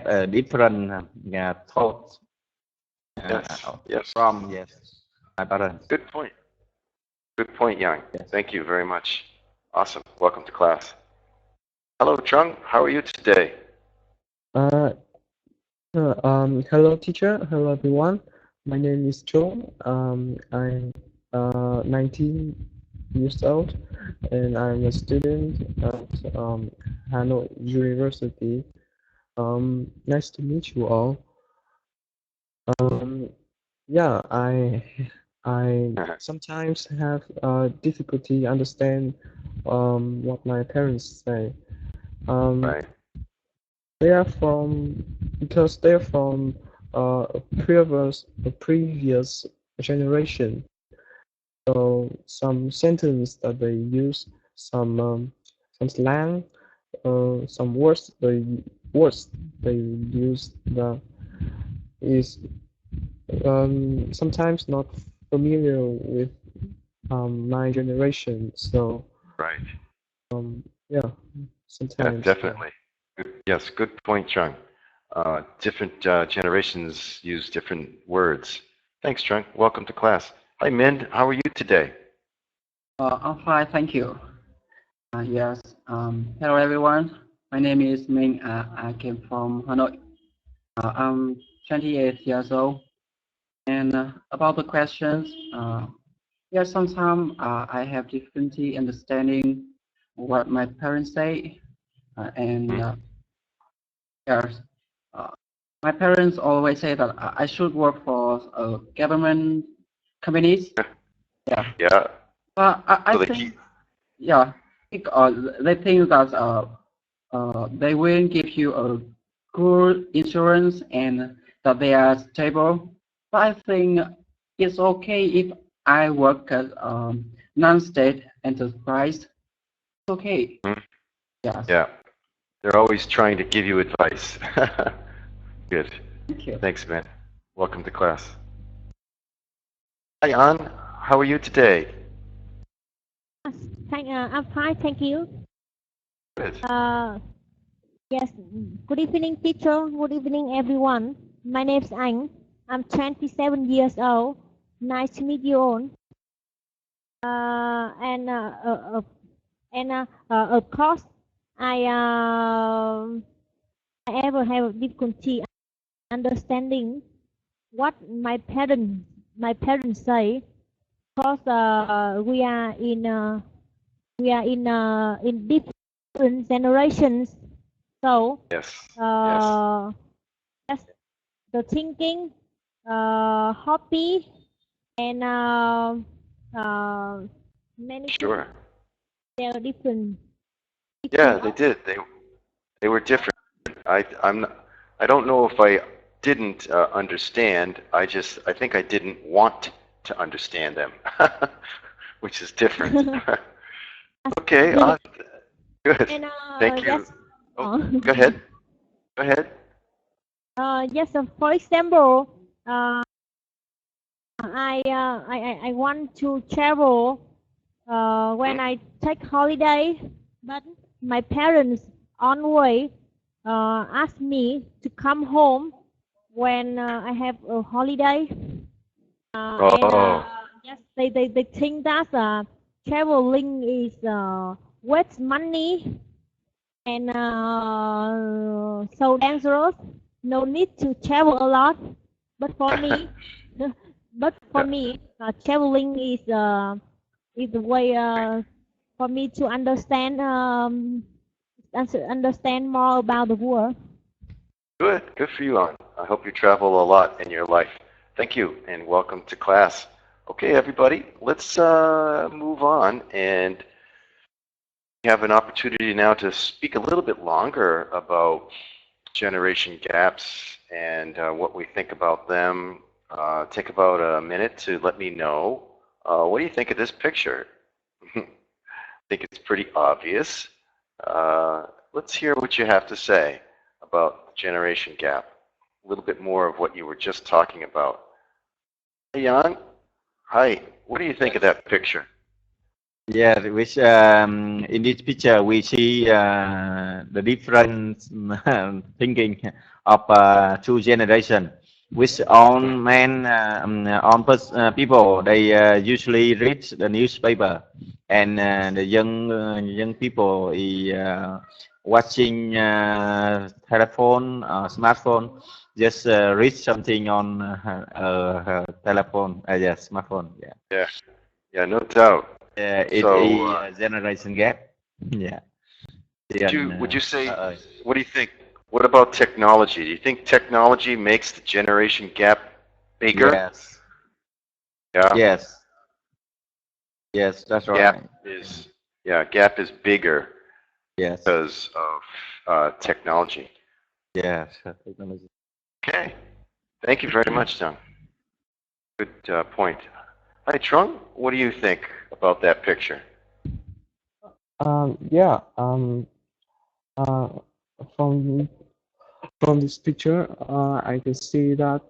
a different thought Yes, yes. from my parents. Good point. Good point, Yang. Yes. Thank you very much. Awesome. Welcome to class. Hello, Chung. How are you today? Uh, Hello, teacher. Hello, everyone. My name is Chung. I'm 19 years old, and I'm a student at Hanoi University. Nice to meet you all. Um, yeah, I sometimes have difficulty understand what my parents say. Right. They are from because they're from a previous generation. So some sentence that they use, some slang, some words they use that is sometimes not familiar with my generation. So Right. yeah, Yeah, sometimes definitely. Yes, good point, Chung. Different generations use different words. Thanks, Chung. Welcome to class. Hi, Min. How are you today? I'm fine, thank you. Yes. Hello, everyone. My name is Ming. I came from Hanoi. I'm 28 years old. And about the questions, yes, sometimes I have difficulty understanding what my parents say. And yes, uh, my parents always say that I should work for government companies. Yeah. Yeah. But I So they think, keep. yeah, they think that they will give you a good insurance and that they are stable. But I think it's okay if I work at non-state enterprise. It's okay. Hmm? Yes. Yeah. They're always trying to give you advice. Good. Thank you. Thanks, man. Welcome to class. Hi, An. How are you today? I'm fine, thank you. Good. Yes, good evening, teacher. Good evening, everyone. My name is Anh. I'm 27 years old. Nice to meet you all. And of course, I I ever have difficulty understanding what my parents say because we are in different generations. So Yes. Yes. that's the thinking, hobby, and many things. Sure. They are different. Yeah, Different. they did. They were different. I don't know if I didn't understand. I think I didn't want to understand them, which is different. Okay. Good. Good. And Thank you. yes. Oh, go ahead. Go ahead. Yes. For example, I want to travel when I take holiday, but my parents always ask me to come home when I have a holiday. And Oh, yes, they think that traveling is waste money and so dangerous. No need to travel a lot. But for me, traveling is the way for me to understand more about the world. good. Good for you, An. I hope you travel a lot in your life. Thank you, and welcome to class. Okay, everybody, let's move on and have an opportunity now to speak a little bit longer about generation gaps and what we think about them. Take about a minute to let me know. What do you think of this picture? I think it's pretty obvious. Let's hear what you have to say about the generation gap. A little bit more of what you were just talking about. Hey, Jan. Hi. What do you think of that picture? Yeah, which in this picture we see the different thinking of two generation. Which on men, people they usually read the newspaper, and the young people watching telephone, smartphone, just read something on her telephone, yes, smartphone. Yeah. Yeah, yeah, no doubt. It's So, a generation gap. Yeah. Thì would you say, ơi. what do you think? What about technology? Do you think technology makes the generation gap bigger? Yes. Yeah, Yes. Yes, that's gap right. is, yeah, gap is bigger Yes. because of technology. Yes. Technology. Okay, thank you very much, John. Good point. Hi, Trung, what do you think about that picture? Yeah. Uh, from this picture, I can see that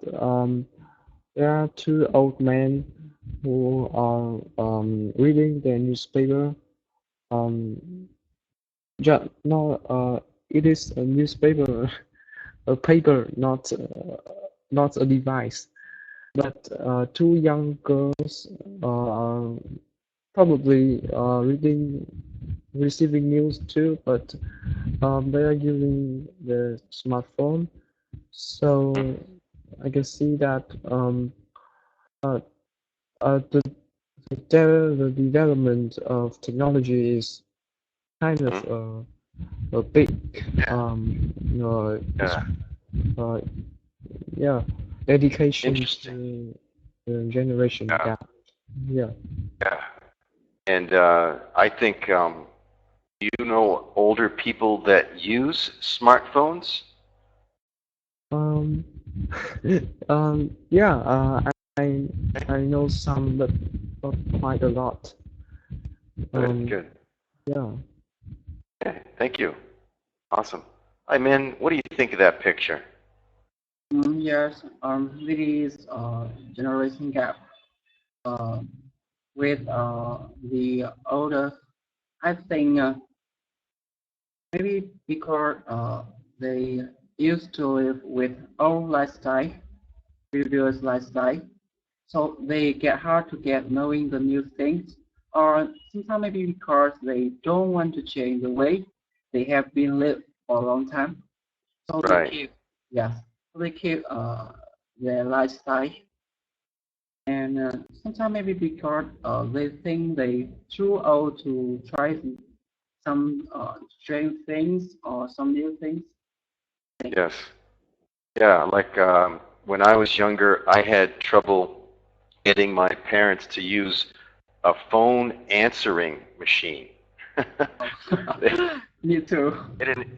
there are two old men who are reading the newspaper. Yeah, no, it is a newspaper, a paper, not a device. But two young girls are probably receiving news too, but they are using the smartphone. So I can see that uh, the the development of technology is kind of a big Yeah, uh, yeah dedication interesting. to the generation Yeah, gap. Yeah. yeah. And I think, you know older people that use smartphones? Um, yeah, I I know some, but not quite a lot. Good, Um, good. yeah. Okay, thank you. Awesome. Hi, Min, what do you think of that picture? Yes, this is generation gap. Uh, with the older, I think maybe because they used to live with old lifestyle, previous lifestyle, so they get hard to get knowing the new things, or sometimes maybe because they don't want to change the way they have been lived for a long time. So they Right. keep, yes, so they keep their lifestyle, and sometimes maybe because they think they too old to try some strange things or some new things. Yes. Yeah, like when I was younger, I had trouble getting my parents to use a phone answering machine. they, Me too. they didn't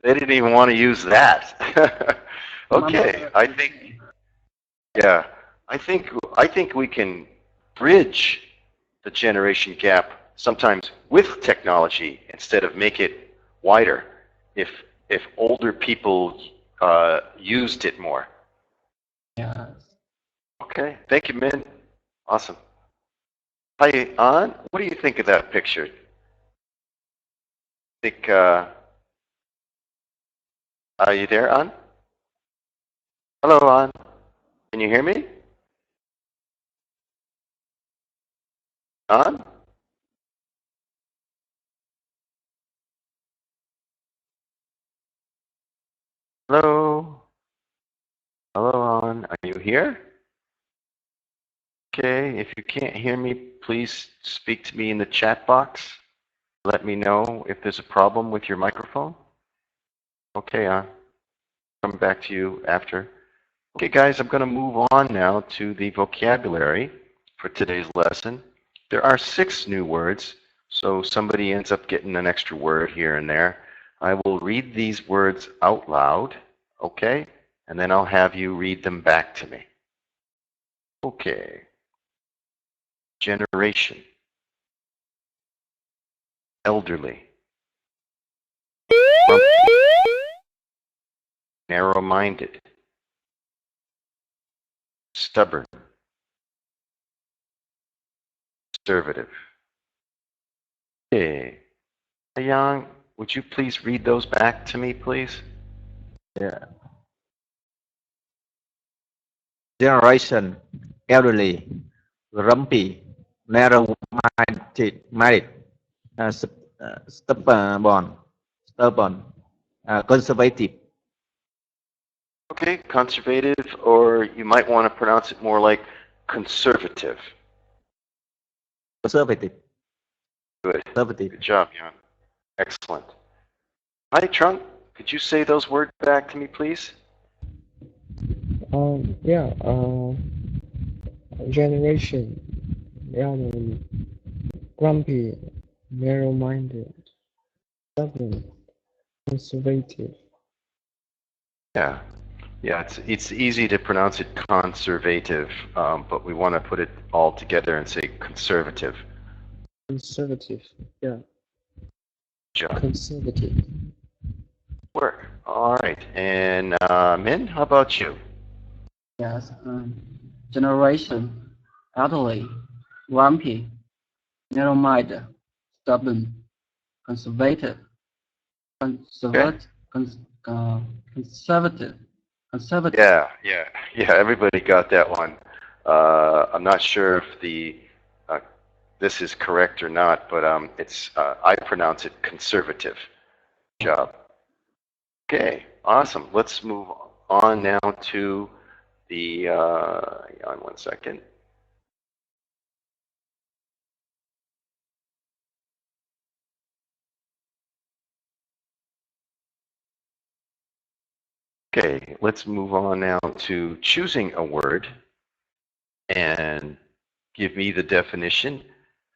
they didn't even want to use that. My Okay, mother I is think yeah, I think we can bridge the generation gap sometimes with technology instead of make it wider if older people used it more. yes. Okay, thank you, Min. Awesome. Hi, An. What do you think of that picture? Think, are you there, An? Hello, An. Can you hear me? An? Hello? Hello, An. Are you here? Okay, if you can't hear me, please speak to me in the chat box. Let me know if there's a problem with your microphone. Okay, An. Come back to you after. Okay, guys, I'm going to move on now to the vocabulary for today's lesson. There are 6 new words, so somebody ends up getting an extra word here and there. I will read these words out loud, okay? And then I'll have you read them back to me. Okay. Generation. Elderly. Grumpy. Narrow-minded. Stubborn. Conservative. Okay. Yang, would you please read those back to me, please? Yeah. Generation, elderly, grumpy, narrow-minded, stubborn, conservative. Okay, conservative, or you might want to pronounce it more like conservative. Conservative. Good. Conservative. Good job, Yang. Excellent. Hi, Trunk. Could you say those words back to me, please? Yeah. Generation, elderly, grumpy, narrow-minded, stubborn, conservative. Yeah. Yeah, it's easy to pronounce it conservative, but we want to put it all together and say conservative. Conservative. Yeah. Good job. Conservative. Work. All right. And Min, how about you? Yes. Generation, elderly, grumpy, narrow-minded, stubborn, conservative, conservative, conservative. Yeah. Everybody got that one. I'm not sure if this is correct or not, but I pronounce it conservative. Good job. Okay, awesome. Let's move on now to the. Hang on one second. Okay, let's move on now to choosing a word and give me the definition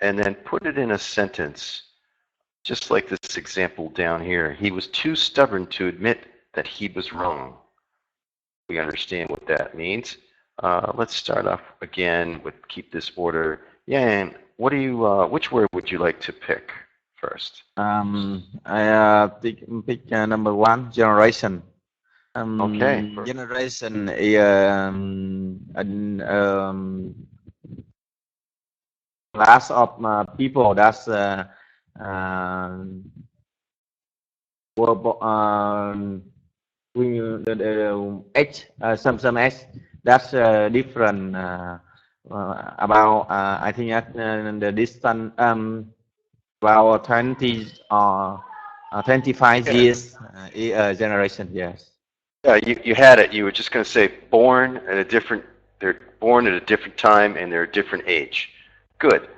and then put it in a sentence, just like this example down here. He was too stubborn to admit that he was wrong. We understand what that means. Let's start off again with keep this order. Yan, what do you? Which word would you like to pick first? I pick number one, generation. Okay. Generation is class of people that's age, some age that's different about I think at the distance about 20 or 25 years generation. Yes. Yeah, you had it. You were just going to say born at a different. They're born at a different time and they're a different age. Good.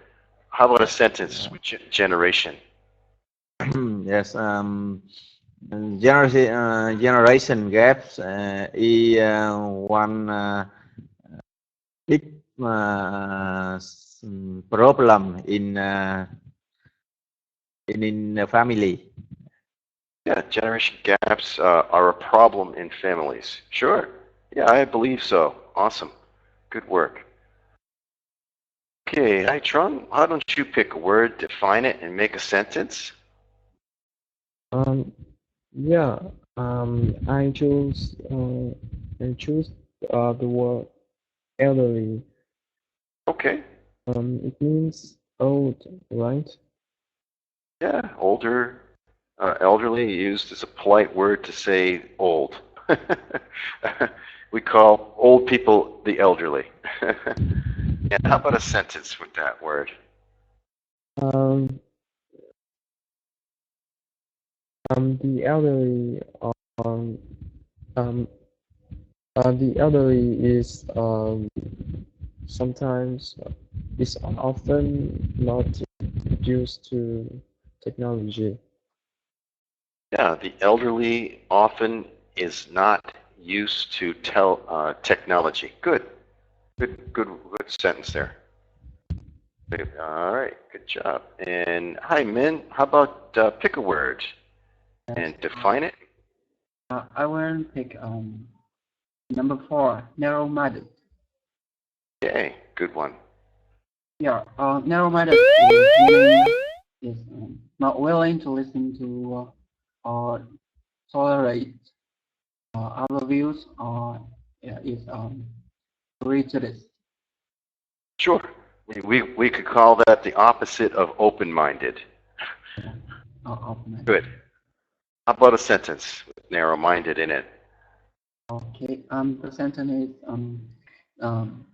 How about a sentence with generation? Yes. Generation gaps is one big problem in the family. Yeah, generation gaps are a problem in families. Sure. Yeah, I believe so. Awesome. Good work. Okay, Hai Trung, why don't you pick a word, define it, and make a sentence? Yeah. I choose the word elderly. Okay. It means old, right? Yeah, older, elderly, used as a polite word to say old. We call old people the elderly. And how about a sentence with that word? The elderly the elderly is sometimes is often not used to technology. Yeah, the elderly often is not used to technology. Good sentence there. All right, good job. And hi, Min. How about pick a word and define it? I will pick number 4, narrow-minded. Okay, good one. Yeah, narrow-minded is not willing to listen to or tolerate other views, or is prejudice. Sure. We could call that the opposite of open-minded. of man. Good. How about a sentence with narrow-minded in it? Okay. The sentence is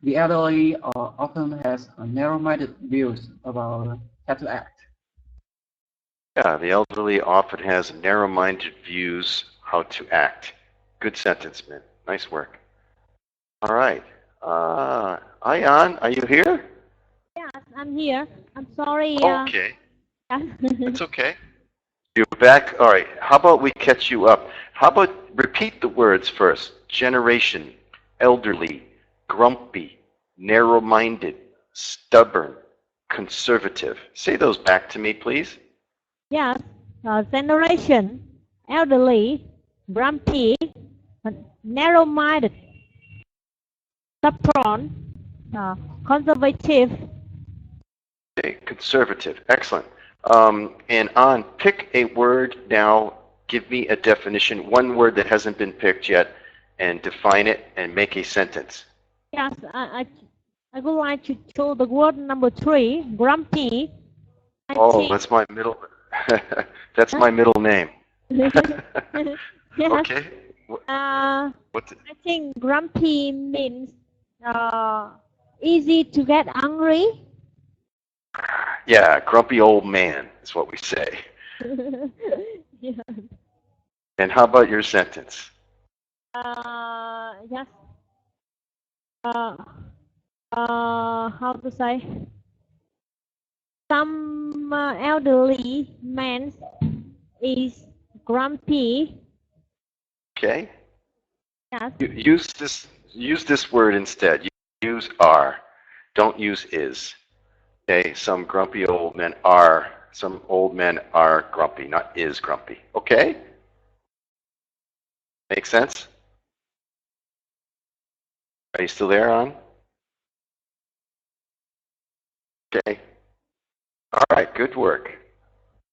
the elderly often has narrow-minded views about how to act. Yeah, the elderly often has narrow-minded views how to act. Good sentence, man. Nice work. All right. Ayan, are you here? Yes, I'm here. I'm sorry. Okay. It's okay. You're back. All right. How about we catch you up? How about repeat the words first? Generation, elderly, grumpy, narrow-minded, stubborn, conservative. Say those back to me, please. Yes, generation, elderly, grumpy, narrow-minded, stubborn, conservative. Okay, conservative. Excellent. And on, pick a word now. Give me a definition, one word that hasn't been picked yet, and define it and make a sentence. Yes, I would like to choose the word number 3, grumpy. Oh, that's my middle. That's my middle name. Yes. Okay. What's it? I think grumpy means easy to get angry. Yeah, grumpy old man is what we say. Yeah. And how about your sentence? Yes. How to say? Some elderly man is grumpy. Okay. Yes. Use this word instead. Use are. Don't use is. Okay. Some old men are grumpy, not is grumpy. Okay. Make sense? Are you still there, On? Okay. All right, good work.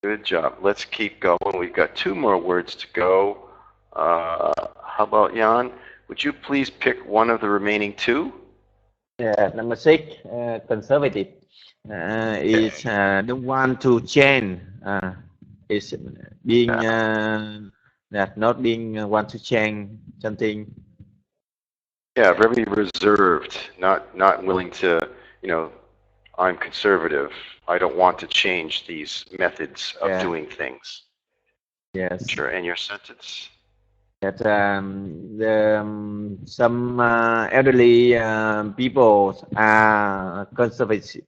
Good job. Let's keep going. We've got 2 more words to go. How about Jan? Would you please pick one of the remaining 2? Yeah, number 6, conservative. Is don't want to change. Is being that not being want to change something. Yeah, very reserved, not willing to, I'm conservative. I don't want to change these methods of doing things. Yes. Sure. And your sentence? That some elderly people are conservative.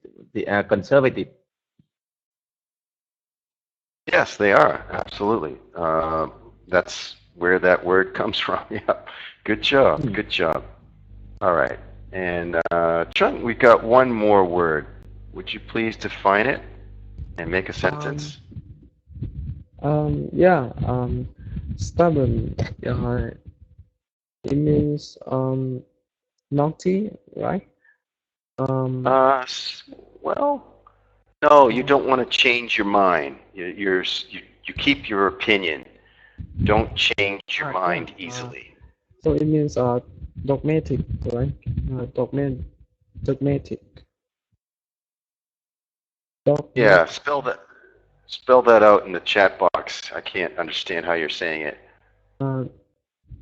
Conservative. Yes, they are. Absolutely. That's where that word comes from. Yeah. Good job. Good job. All right. And Chung, we've got one more word. Would you please define it and make a sentence? Stubborn. It means naughty, right? Well, no, you don't want to change your mind. You keep your opinion. Don't change your mind easily. So it means dogmatic, right? Dogmatic. Yeah, spell that out in the chat box. I can't understand how you're saying it.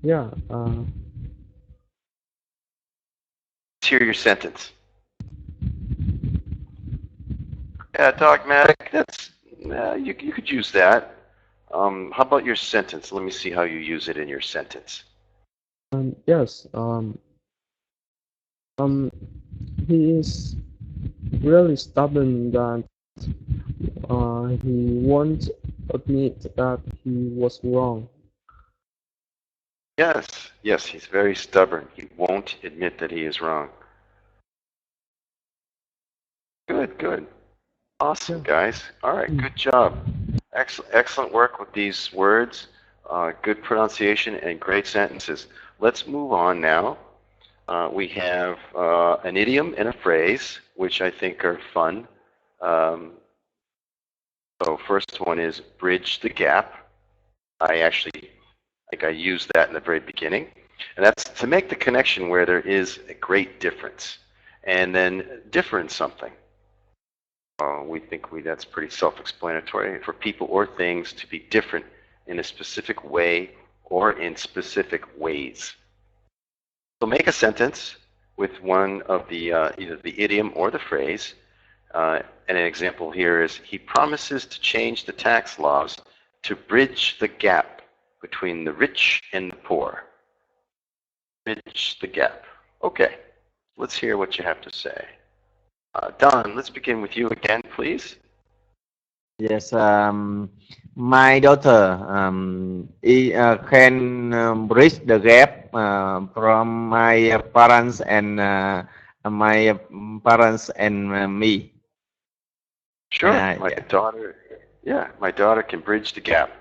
Yeah. Let's hear your sentence. Yeah, dogmatic. That's you could use that. How about your sentence? Let me see how you use it in your sentence. Yes. He is really stubborn that he won't admit that he was wrong. Yes, he's very stubborn. He won't admit that he is wrong. Good. Awesome, guys. All right, good job. Excellent work with these words. Good pronunciation and great sentences. Let's move on now. We have an idiom and a phrase, which I think are fun. So first one is bridge the gap. I think I used that in the very beginning. And that's to make the connection where there is a great difference. And then difference something. We think that's pretty self-explanatory, for people or things to be different in a specific way or in specific ways. So make a sentence with one of the either the idiom or the phrase. And an example here is, he promises to change the tax laws to bridge the gap between the rich and the poor. Bridge the gap. Okay, let's hear what you have to say. Don, let's begin with you again, please. Yes, my daughter can bridge the gap from my parents and me. Sure, Yeah. my daughter can bridge the gap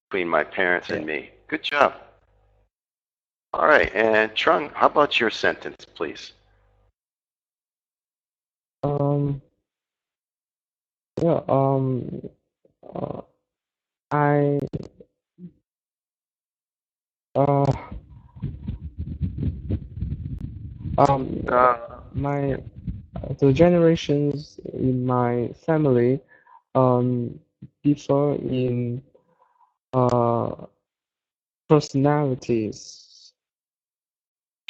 between my parents and me. Good job. All right, and Trung, how about your sentence, please? Yeah, I the generations in my family differ in personalities.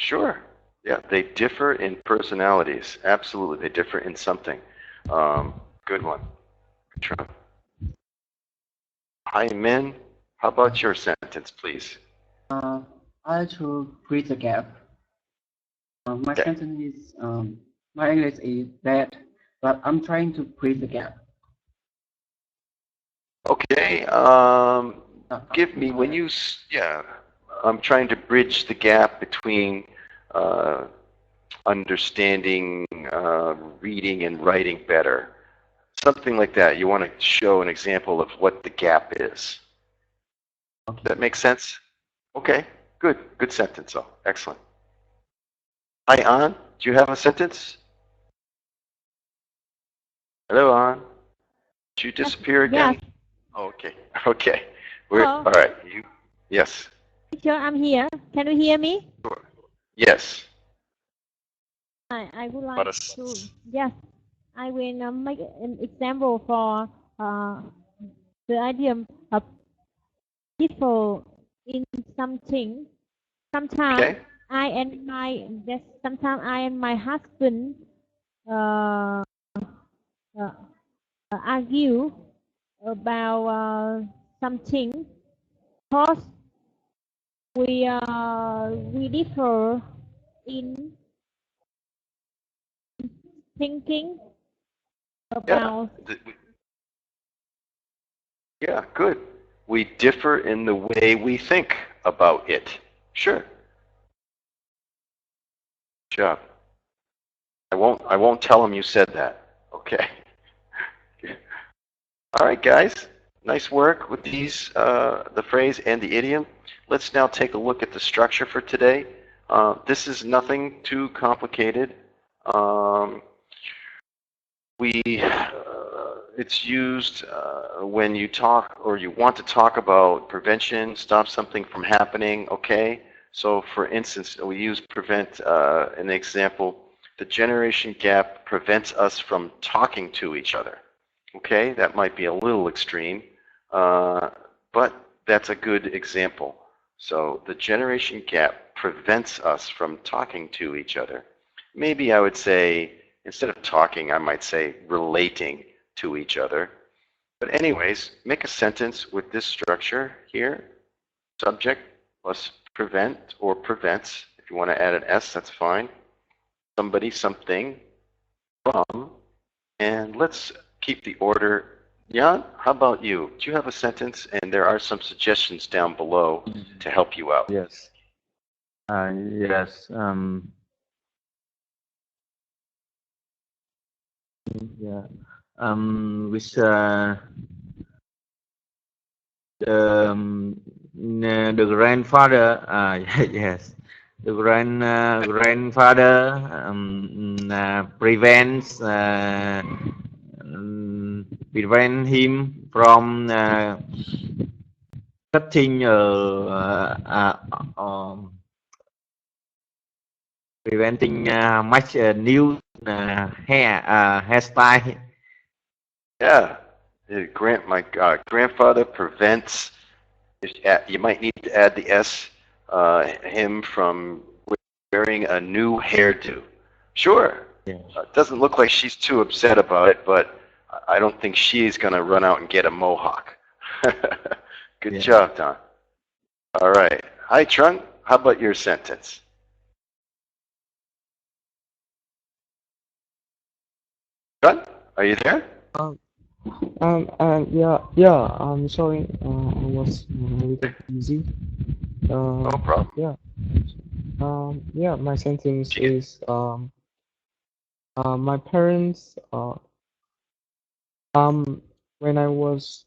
Sure. Yeah, they differ in personalities. Absolutely, they differ in something. Good one. Trump. Hi, Min. How about your sentence, please? I to bridge the gap. My Okay. sentence is, my English is bad, but I'm trying to bridge the gap. Okay. Give me when you. Yeah, I'm trying to bridge the gap between understanding, reading, and writing better. Something like that. You want to show an example of what the gap is. Okay. Does that make sense? Okay, good. Good sentence, though. Excellent. Hi, An. Do you have a sentence? Hello, An. Did you disappear again? Yes. Oh, okay. Okay. Hello. All right. Yes. Teacher, I'm here. Can you hear me? Sure. Yes. I would like to. Yes. I will make an example for the idiom of differ in something. Sometimes Okay. sometimes I and my husband argue about something, because we differ in thinking about. Yeah, good. We differ in the way we think about it. Sure. Good job. I won't tell him you said that. Okay. All right, guys. Nice work with these, the phrase and the idiom. Let's now take a look at the structure for today. This is nothing too complicated. It's used when you talk or you want to talk about prevention, stop something from happening, okay? So for instance, we use prevent, an example, the generation gap prevents us from talking to each other, okay? That might be a little extreme, but that's a good example. So the generation gap prevents us from talking to each other. Maybe I would say, instead of talking, I might say relating to each other. But anyways, make a sentence with this structure here. Subject plus prevent or prevents. If you want to add an S, that's fine. Somebody, something, from. And let's keep the order. Jan, how about you? Do you have a sentence? And there are some suggestions down below to help you out. Yes. Yes. Yeah. With the grandfather. Yes. The grandfather prevent him from cutting preventing much new hairstyle Yeah. My grandfather prevents, you might need to add the S, him from wearing a new hairdo. Sure. Yeah. It doesn't look like she's too upset about it, but I don't think she's going to run out and get a mohawk. Good Yeah. job, Don. All right. Hi, Trung. How about your sentence? Trung, are you there? Yeah, I'm sorry, I was a little busy. No problem. Yeah, my sentence Gee. is, my parents, when I was,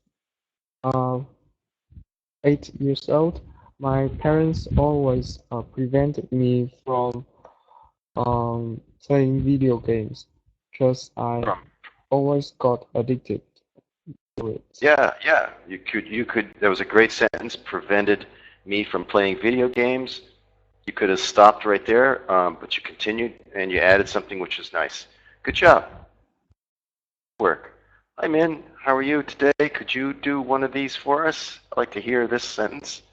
8 years old, my parents always, prevented me from, playing video games, because I From always got addicted to it. Yeah, yeah. You could. That was a great sentence. Prevented me from playing video games. You could have stopped right there, but you continued and you added something which is nice. Good job. Work. Hi, Min. How are you today? Could you do one of these for us? I'd like to hear this sentence.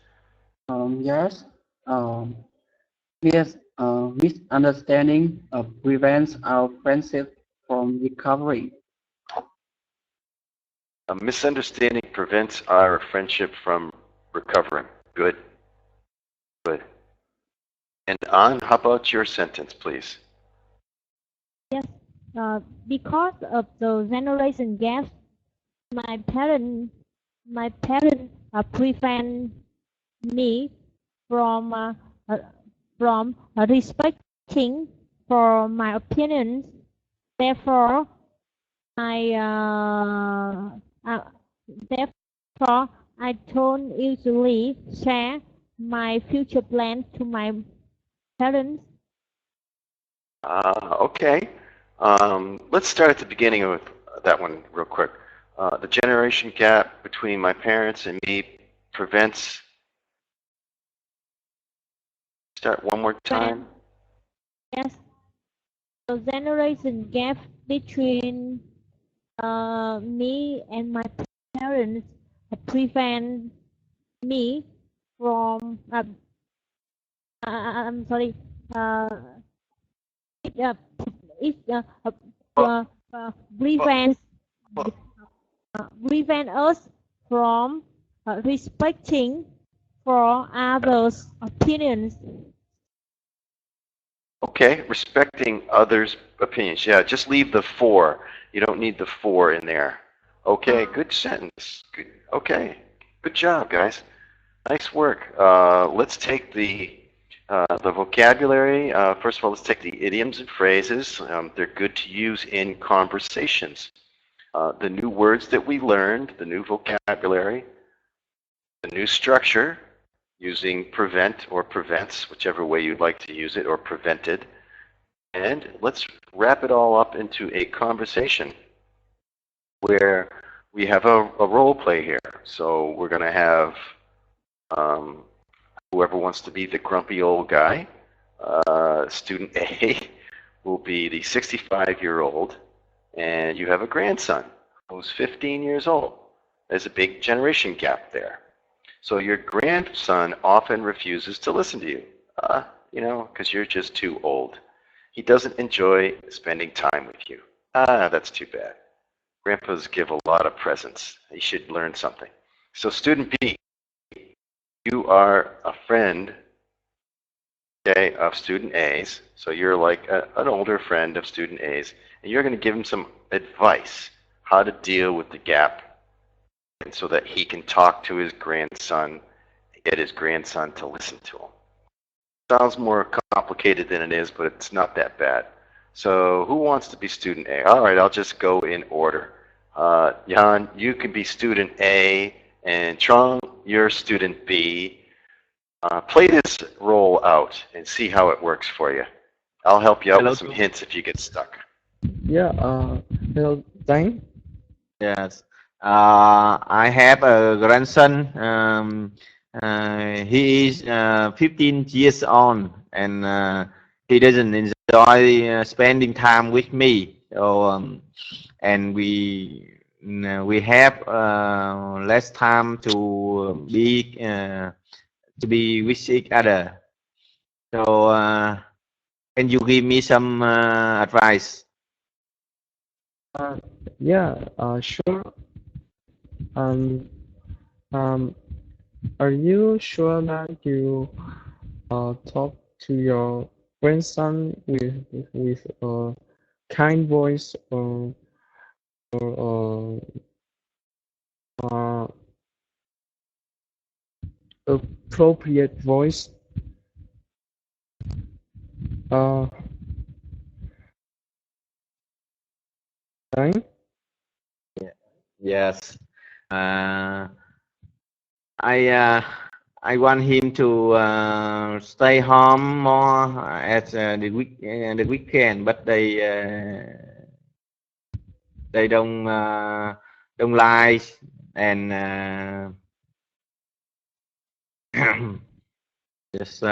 Yes. Yes. Misunderstanding prevents our friendship from recovery. A misunderstanding prevents our friendship from recovering. Good. Good. And An, how about your sentence, please? Yes. Because of the generation gap, my parents prevent me from respecting for my opinions. Therefore, I therefore I don't usually share my future plans to my parents. Okay. Let's start at the beginning of that one real quick. The generation gap between my parents and me prevents. Start one more time. Yes. The generation gap between me and my parents prevent me from I'm sorry. It prevents us from respecting for others' opinions. Okay, respecting others' opinions. Yeah, just leave the for. You don't need the for in there. Okay, good sentence. Good. Okay, good job, guys. Nice work. Let's take the vocabulary. First of all, let's take the idioms and phrases. They're good to use in conversations. The new words that we learned, the new vocabulary, the new structure, using prevent or prevents, whichever way you'd like to use it, or prevented. And let's wrap it all up into a conversation where we have a role play here. So we're going to have whoever wants to be the grumpy old guy. Student A will be the 65-year-old, and you have a grandson who's 15 years old. There's a big generation gap there. So your grandson often refuses to listen to you, because you're just too old. He doesn't enjoy spending time with you. That's too bad. Grandpas give a lot of presents. He should learn something. So student B, you are a friend, okay, of student A's. So you're like an older friend of student A's, and you're going to give him some advice how to deal with the gap, and so that he can talk to his grandson, get his grandson to listen to him. Sounds more complicated than it is, but it's not that bad. So who wants to be student A? All right, I'll just go in order. Jan, you can be student A, and Trung, you're student B. Play this role out and see how it works for you. I'll help you out with some hints if you get stuck. Yeah, hello, Dang. Yes. I have a grandson. He is 15 years old, and he doesn't enjoy spending time with me. So, and we we have less time to be with each other. So can you give me some advice? Yeah, sure. Um, um, are you sure that you talk to your grandson with a kind voice or appropriate voice? Right? Yes. I uh, I want him to stay home more at the weekend, but they don't like, and just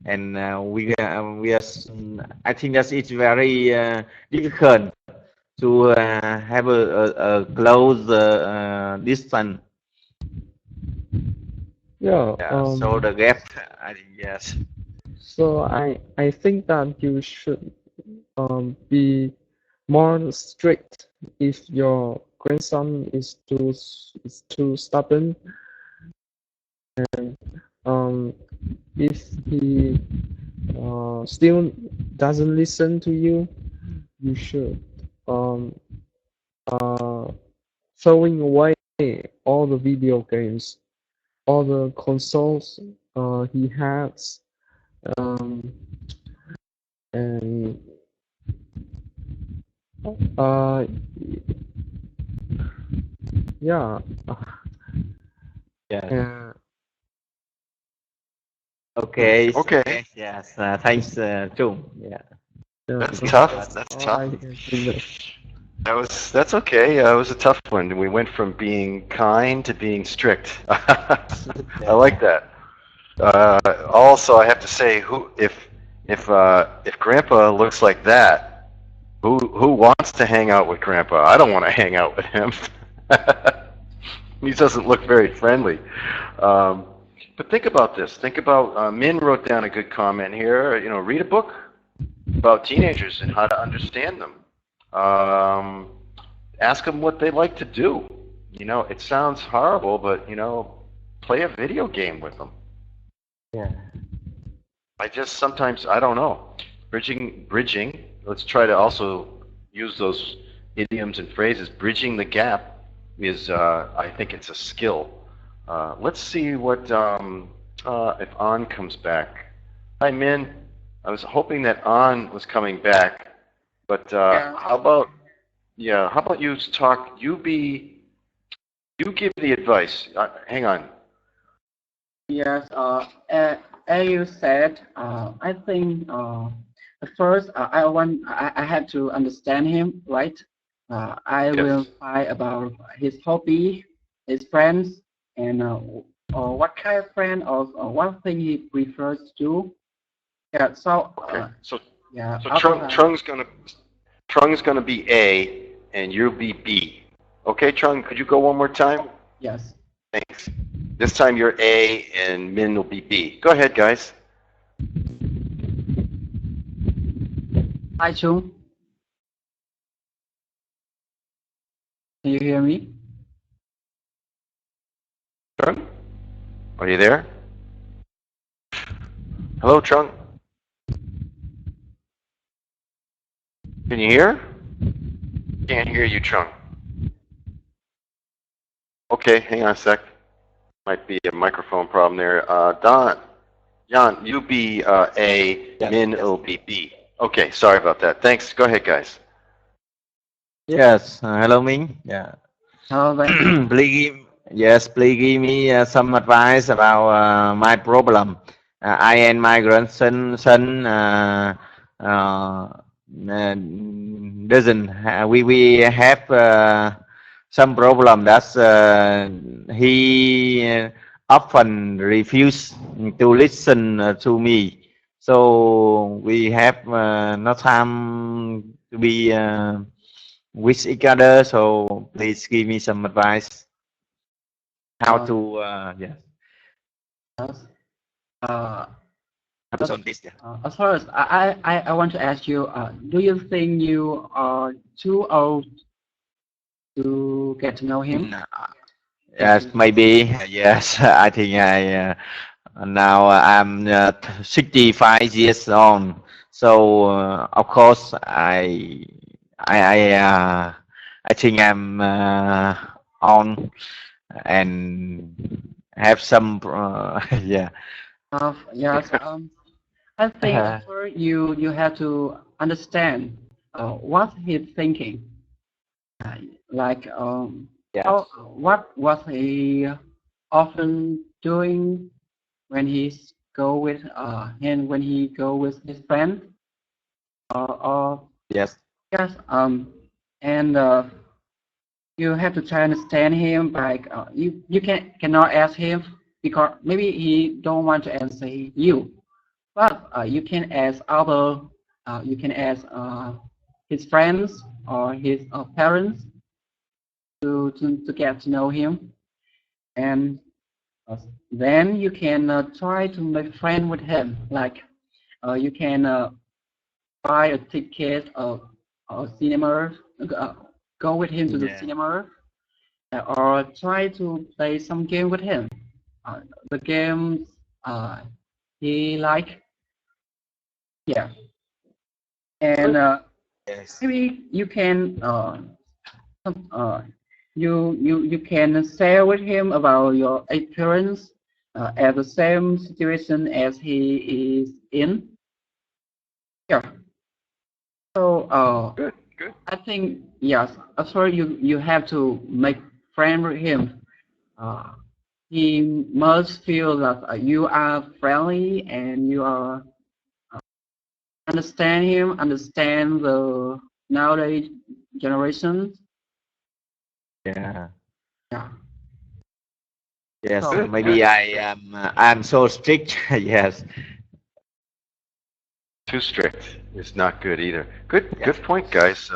and I think that it's very difficult to have a close distance. Yeah. Yeah, so the gap, I think, yes. So I think that you should be more strict if your grandson is too stubborn, and if he still doesn't listen to you, you should um throwing away all the video games, all the consoles he has, um, and uh yeah. Yeah. uh, Okay. Okay. Yes. Thanks, Trung. Yeah. yeah, That's tough. That's all tough. I can do. That's okay. It was a tough one. We went from being kind to being strict. I like that. Also, I have to say, if Grandpa looks like that, who wants to hang out with Grandpa? I don't want to hang out with him. He doesn't look very friendly. But think about this. Think about Min wrote down a good comment here. You know, read a book about teenagers and how to understand them. Ask them what they like to do. You know, it sounds horrible, but you know, play a video game with them. Yeah. I just sometimes I don't know. Bridging. Let's try to also use those idioms and phrases. Bridging the gap is, I think, it's a skill. Let's see what if An comes back. Hi, Min. I was hoping that An was coming back, but how about you talk? You give the advice. Hang on. Yes, as you said, I think at first I had to understand him, right? I Yes. will find about his hobby, his friends, and or what kind of friend or what thing he prefers to do. Yeah. So Okay. So yeah. so After that, Trung's gonna be A, and you'll be B. Okay, Trung, could you go one more time? yes. Thanks. This time you're A, and Min will be B. Go ahead, guys. Hi, Chung. Can you hear me? Trung, are you there? Hello, Trung. Can you hear? Can't hear you, Trung. Okay, hang on a sec. Might be a microphone problem there. Don, Jan, you be A, Yes, Min yes. will be B. Okay, sorry about that. Thanks. Go ahead, guys. Yes, hello Minh. Yeah. Hello, Ben. Please give me some advice about my problem. I and my grandson doesn't. We have some problem. That's he often refuse to listen to me. So we have no time to be with each other. So please give me some advice how Uh, to yes yes. Uh, how to solve this. Yeah. as far as I want to ask you, do you think you are too old to get to know him? Mm, yes, maybe yes. I think now I'm 65 years old. So of course I think I'm on and have some yeah. Yes. I think first you have to understand what he's thinking. Uh, like Yes. how what was he often doing when he's go with and when he go with his friend or Yes. yes and you have to try to understand him like you cannot ask him because maybe he don't want to answer you, but you can ask other you can ask his friends or his parents to get to know him, and uh, then you can try to make friend with him. Like you can buy a ticket of cinema, go with him to the Yeah. cinema, or try to play some game with him. The games he like, yeah, and Yes. maybe you can uh, you can share with him about your experience at the same situation as he is in. Yeah. So Good, good. I think yes. Sorry, you have to make friend with him. Uh, he must feel that you are friendly and you are understand him, understand the nowadays generation. Yeah. Yeah. Yes. So Good, good. Maybe I'm so strict. Yes. Too strict is not good either. Good, Yes. good point, guys.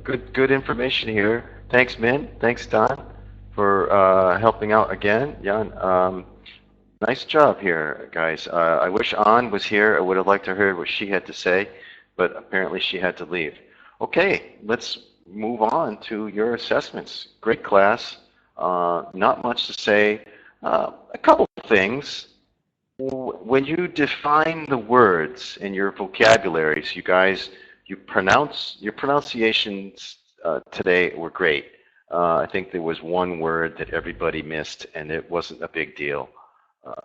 Good information here. Thanks, Min. Thanks, Don, for helping out again. Jan, nice job here, guys. I wish An was here. I would have liked to hear what she had to say, but apparently she had to leave. Okay, let's move on to your assessments. Great class. Not much to say. A couple of things. When you define the words in your vocabularies, you guys, your pronunciations today were great. I think there was one word that everybody missed, and it wasn't a big deal. Uh,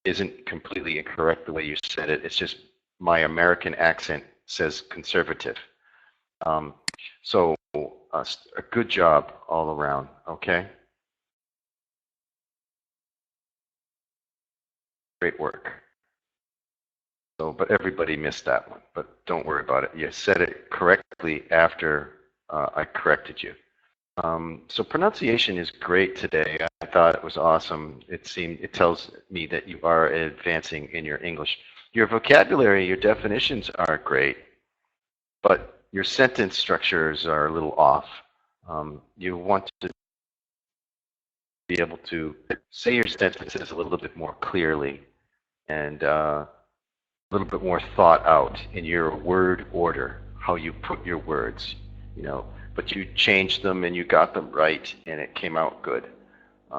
isn't completely incorrect the way you said it. It's just my American accent says conservative. Um, so a good job all around. Okay, great work. So, but everybody missed that one. But don't worry about it. You said it correctly after I corrected you. So pronunciation is great today. I thought it was awesome. It tells me that you are advancing in your English. Your vocabulary, your definitions are great, but your sentence structures are a little off. You want to be able to say your sentences a little bit more clearly and a little bit more thought out in your word order, how you put your words, you know. But you changed them and you got them right, and it came out good.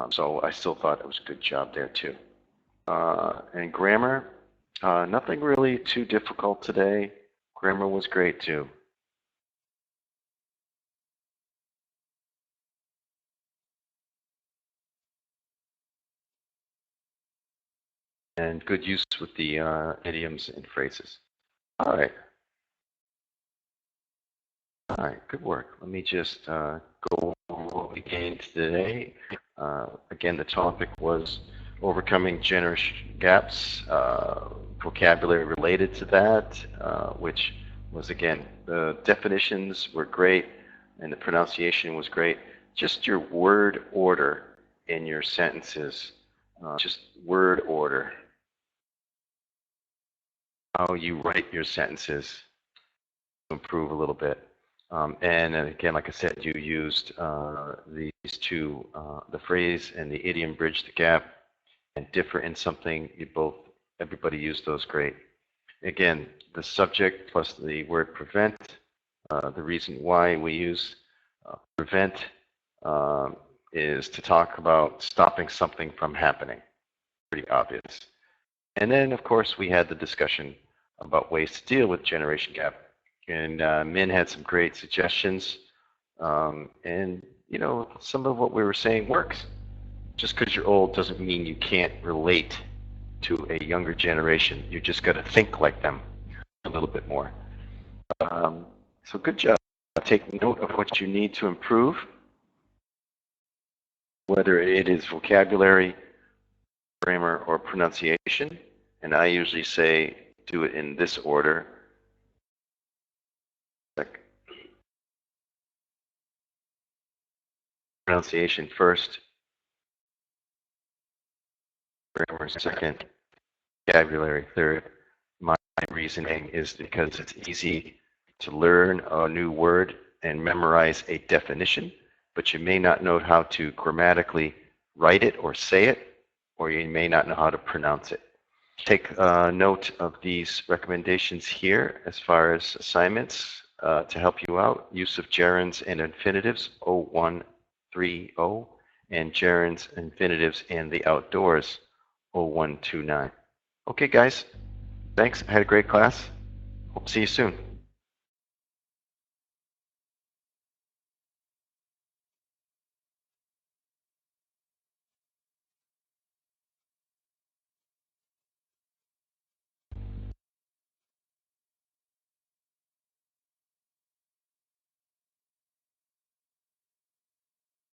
So I still thought it was a good job there too. And grammar, nothing really too difficult today. Grammar was great too. And good use with the idioms and phrases. All right. All right, good work. Let me just go over what we gained today. Again, the topic was overcoming generation gaps, vocabulary related to that, which was, again, the definitions were great and the pronunciation was great. Just your word order in your sentences, just word order, how you write your sentences to improve a little bit. And again, like I said, you used these two, the phrase and the idiom bridge the gap and differ in something. Everybody used those great. Again, the subject plus the word prevent, the reason why we use prevent is to talk about stopping something from happening. Pretty obvious. And then, of course, we had the discussion about ways to deal with generation gap. And Min had some great suggestions. And, you know, some of what we were saying works. Just because you're old doesn't mean you can't relate to a younger generation. You just got to think like them a little bit more. So good job. Take note of what you need to improve, whether it is vocabulary, grammar, or pronunciation. And I usually say do it in this order. Pronunciation first, grammar second, vocabulary third. My reasoning is because it's easy to learn a new word and memorize a definition, but you may not know how to grammatically write it or say it, or you may not know how to pronounce it. Take note of these recommendations here as far as assignments to help you out. Use of gerunds and infinitives, 0130, and gerunds, infinitives, and the outdoors, 0129. Okay, guys. Thanks. I had a great class. Hope to see you soon.